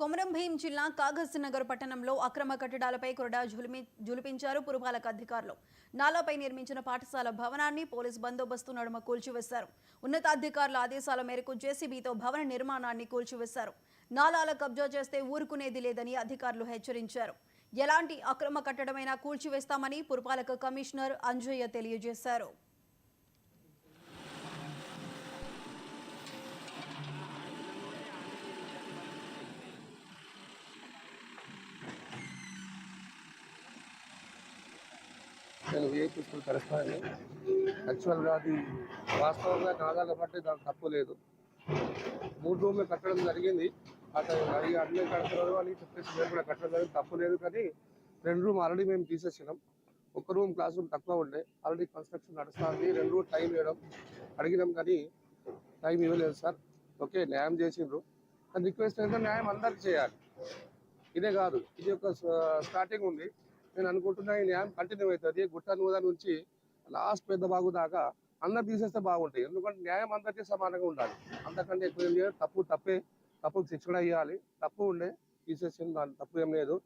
కొమరం భీం జిల్లా కాగజ్ నగర్ పట్టణంలో అక్రమ కట్టడాలపై కొరడా జులిపించారు పురపాలక అధికారులు. నాలాపై నిర్మించిన పాఠశాల భవనాన్ని పోలీస్ బందోబస్తు నడుమ కూల్చివేశారు. ఉన్నతాధికారుల ఆదేశాల మేరకు జేసీబీతో భవన నిర్మాణాన్ని కూల్చివేశారు. నాలాల కబ్జా చేస్తే ఊరుకునేది లేదని అధికారులు హెచ్చరించారు. ఎలాంటి అక్రమ కట్టడమైనా కూల్చివేస్తామని పురపాలక కమిషనర్ అంజయ్య తెలియజేశారు. నేను విఐపీ స్కూల్ కరెస్పాండెంట్. యాక్చువల్గా అది వాస్తవంగా నాదాల బట్టి దానికి తప్పు లేదు. 3 రూమ్లు కట్టడం జరిగింది. అతను అడిగి అన్నీ కడుతున్నారు అని చెప్పేసి మేము కూడా కట్టడం జరిగింది, తప్పు లేదు. కానీ 2 రూమ్ ఆల్రెడీ మేము తీసేసినాం. 1 రూమ్ క్లాస్ రూమ్ తక్కువ ఉండే, ఆల్రెడీ కన్స్ట్రక్షన్ నడుస్తుంది. 2 రూమ్ టైం ఇవ్వడం అడిగినాం కానీ టైం ఇవ్వలేదు సార్. ఓకే, న్యాయం చేసిండ్రు. కానీ రిక్వెస్ట్ ఏంటంటే న్యాయం అందరికి చేయాలి. ఇదే కాదు, ఇది ఒక స్టార్టింగ్ ఉంది. నేను అనుకుంటున్నా ఈ న్యాయం కంటిన్యూ అవుతుంది. గుట్ట నూద నుంచి లాస్ట్ పెద్ద బాగు దాకా అందరు తీసేస్తే బాగుంటాయి. ఎందుకంటే న్యాయం అందరికీ సమానంగా ఉండాలి. అంతకంటే ఎక్కువ ఏం లేదు. తప్పే, తప్పుకు శిక్షణ ఇవ్వాలి. తప్పు ఉండే తీసేసి దాని తప్పు ఏం లేదు.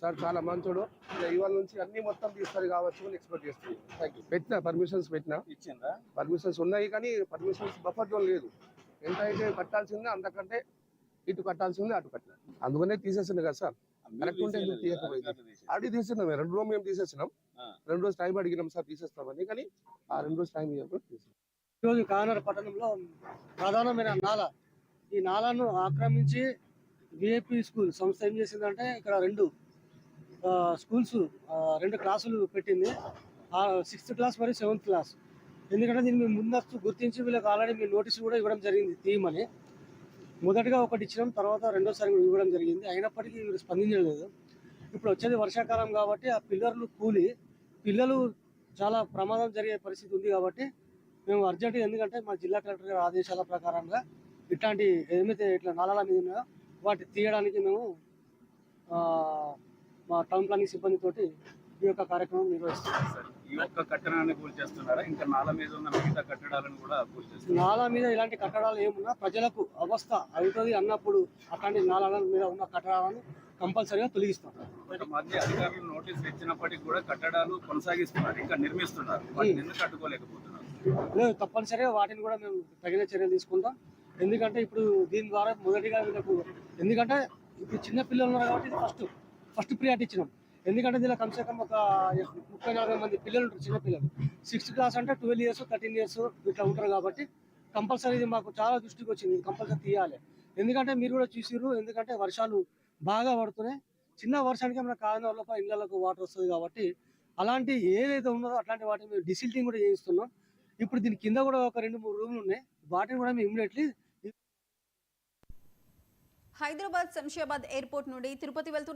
సార్ చాలా మంచోడు. ఇవాళ నుంచి అన్ని మొత్తం తీస్తారు కావచ్చు అని ఎక్స్పెక్ట్ చేస్తుంది. Thank you. పర్మిషన్స్ పెట్టినా, పర్మిషన్స్ ఉన్నాయి కానీ పర్మిషన్స్ బఫర్ జోన్ లేదు. ఎంత అయితే కట్టాల్సిందే అంతకంటే ఇటు కట్టాల్సిందే అటు కట్టాలి. అందుకనే తీసేసింది కదా సార్. కరెక్ట్ ఉంటే తీయకపోయింది. ఆల్రెడీ తీసేసినాం. 2 రోజులు మేము తీసేసినాం. 2 రోజులు టైం అడిగినాం సార్ తీసేస్తామని, కానీ ఆ 2 రోజులు టైం ఇవ్వకుండా తీసేస్తాం. ఈరోజు కానర్ పట్టణంలో ప్రధానమైన నాల, ఈ నాలను ఆక్రమించి విఐపీ స్కూల్ సంస్థ ఏం చేసిందంటే ఇక్కడ 2 స్కూల్స్ 2 క్లాసులు పెట్టింది. 6th క్లాస్ మరియు 7th క్లాస్. ఎందుకంటే దీన్ని మేము ముందస్తు గుర్తించి వీళ్ళకి ఆల్రెడీ మీ నోటీసు కూడా ఇవ్వడం జరిగింది తీయమని. మొదటిగా ఒకటి ఇచ్చినాం, తర్వాత రెండోసారి ఇవ్వడం జరిగింది. అయినప్పటికీ వీరు స్పందించలేదు. ఇప్పుడు వచ్చేది వర్షాకాలం కాబట్టి ఆ పిల్లర్లు కూలి పిల్లలు చాలా ప్రమాదం జరిగే పరిస్థితి ఉంది. కాబట్టి మేము అర్జెంటుగా, ఎందుకంటే మా జిల్లా కలెక్టర్ గారి ఆదేశాల ప్రకారంగా ఇట్లాంటి ఏమైతే ఇట్లా నాలాల మీద ఉన్నాయో వాటి తీయడానికి మేము మా టౌన్ ప్లానింగ్ సిబ్బందితోటి ఈ యొక్క కార్యక్రమం నిర్వహిస్తున్నాం. ఈ ఒక్క కట్టడాన్ని కూల్చేస్తున్నారా? ఇంకా నాల మీద ఉన్న మిగతా కట్టడాలను కూడా కూల్చేస్తున్నారు? నాల మీద ఇలాంటి కట్టడాలు ఏమున్నా ప్రజలకు అవస్థ అవుతుంది అన్నప్పుడు అట్లాంటి నాలాల మీద ఉన్న కట్టడాలను కంపల్సరీగా తొలగిస్తాం. మధ్య అధికారులు నోటీసులు ఇచ్చినప్పటికీ కూడా కట్టడాలు కొనసాగిస్తున్నారు, ఇంకా నిర్మిస్తున్నారు. వాటిని ఎందుకు కట్టుకోలేకపోతున్నారు? లేదు, తప్పనిసరిగా వాటిని కూడా మేము తగిన చర్యలు తీసుకుంటాం. ఎందుకంటే ఇప్పుడు దీని ద్వారా మొదటిగా వీళ్ళకు, ఎందుకంటే ఇప్పుడు చిన్న పిల్లలు ఉన్నారు కాబట్టి ఇది ఫస్ట్ ప్రియారిటీ ఇచ్చినాం. ఎందుకంటే దీనిలో కమ్సే కమ్ ఒక 30-40 మంది పిల్లలు ఉంటారు, చిన్నపిల్లలు. 6th క్లాస్ అంటే 12 years 13 years ఇట్లా ఉంటారు. కాబట్టి కంపల్సరీ ఇది మాకు చాలా దృష్టికి వచ్చింది, కంపల్సరీ తీయాలి. ఎందుకంటే మీరు కూడా చూసిర్రు, ఎందుకంటే వర్షాలు బాగా పడుతున్నాయి. చిన్న వర్షానికి మన కాలనీలకు ఇళ్లకు వాటర్ వస్తుంది. కాబట్టి అలాంటి ఏదైతే ఉన్నదో అట్లాంటి వాటిని మేము డిసిల్టింగ్ కూడా చేయిస్తున్నాం. ఇప్పుడు దీని కింద కూడా ఒక 2-3 రూమ్లు ఉన్నాయి. వాటిని కూడా మేము ఇమ్మీడియట్లీ హైదరాబాద్ శంషాబాద్ ఎయిర్పోర్ట్ నుండి తిరుపతి వెళ్తున్న